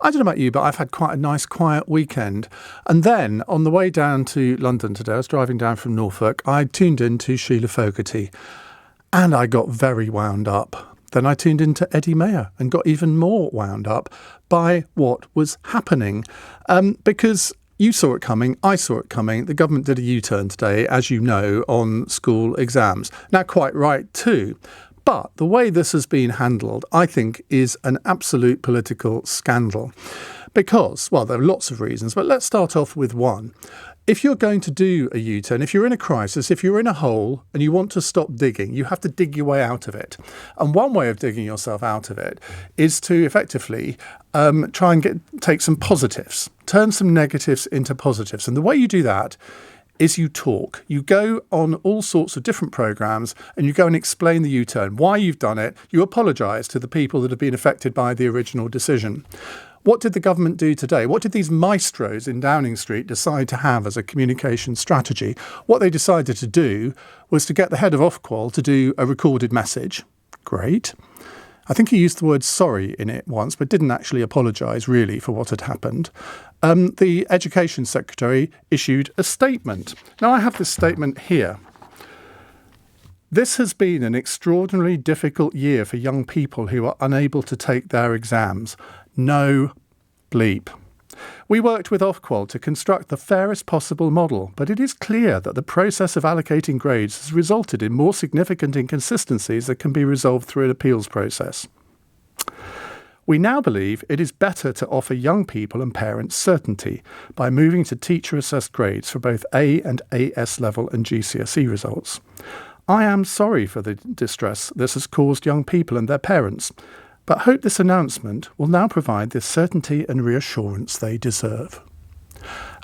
I don't know about you, but I've had quite a nice, quiet weekend. And then on the way down to London today, I was driving down from Norfolk, I tuned into Sheila Fogarty and I got very wound up. Then I tuned into Eddie Mayer and got even more wound up by what was happening. Because you saw it coming, I saw it coming. The government did a U-turn today, as you know, on school exams. Now, quite right too. But the way this has been handled, I think, is an absolute political scandal. Because, well, there are lots of reasons, but let's start off with one. If you're going to do a U-turn, if you're in a crisis, if you're in a hole and you want to stop digging, you have to dig your way out of it. And one way of digging yourself out of it is to effectively try and take some positives, turn some negatives into positives. And the way you do that is you talk. You go on all sorts of different programmes and you go and explain the U-turn, why you've done it. You apologise to the people that have been affected by the original decision. What did the government do today? What did these maestros in Downing Street decide to have as a communication strategy? What they decided to do was to get the head of Ofqual to do a recorded message. Great. I think he used the word sorry in it once, but didn't actually apologise really for what had happened. The Education Secretary issued a statement. Now, I have this statement here. This has been an extraordinarily difficult year for young people who are unable to take their exams. No bleep. We worked with Ofqual to construct the fairest possible model, but it is clear that the process of allocating grades has resulted in more significant inconsistencies that can be resolved through an appeals process. We now believe it is better to offer young people and parents certainty by moving to teacher-assessed grades for both A and AS level and GCSE results. I am sorry for the distress this has caused young people and their parents, but hope this announcement will now provide the certainty and reassurance they deserve.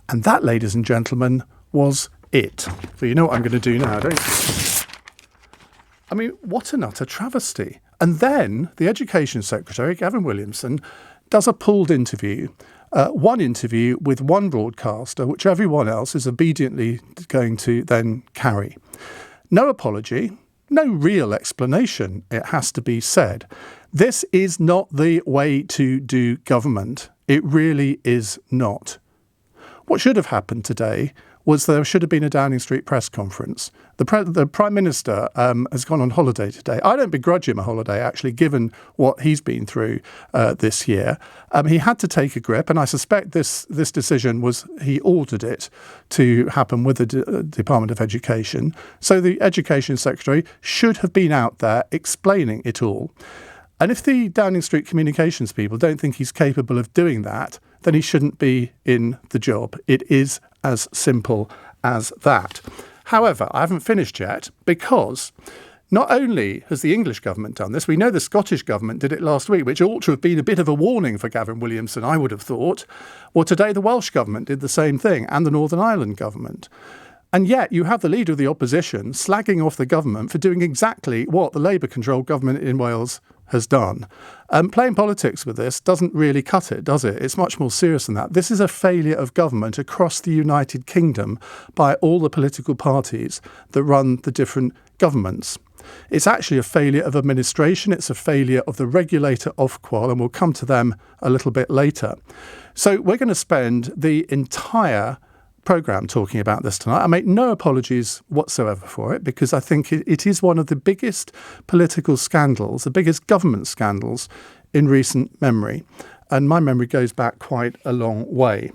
And that, ladies and gentlemen, was it. So you know what I'm going to do now, don't you? I mean, what an utter travesty. And then the Education Secretary, Gavin Williamson, does a pooled interview, one interview with one broadcaster, which everyone else is obediently going to then carry. No apology, no real explanation, it has to be said. This is not the way to do government. It really is not. What should have happened today was there should have been a Downing Street press conference. The Prime Minister has gone on holiday today. I don't begrudge him a holiday, actually, given what he's been through this year. He had to take a grip, and I suspect this decision was, he ordered it to happen with the Department of Education. So the Education Secretary should have been out there explaining it all. And if the Downing Street communications people don't think he's capable of doing that, then he shouldn't be in the job. It is as simple as that. However, I haven't finished yet, because not only has the English government done this, we know the Scottish government did it last week, which ought to have been a bit of a warning for Gavin Williamson, I would have thought. Well, today the Welsh government did the same thing, and the Northern Ireland government. And yet you have the leader of the opposition slagging off the government for doing exactly what the Labour-controlled government in Wales has done. Playing politics with this doesn't really cut it, does it? It's much more serious than that. This is a failure of government across the United Kingdom by all the political parties that run the different governments. It's actually a failure of administration. It's a failure of the regulator Ofqual, and we'll come to them a little bit later. So we're going to spend the entire programme talking about this tonight. I make no apologies whatsoever for it, because I think it is one of the biggest political scandals, the biggest government scandals in recent memory. And my memory goes back quite a long way.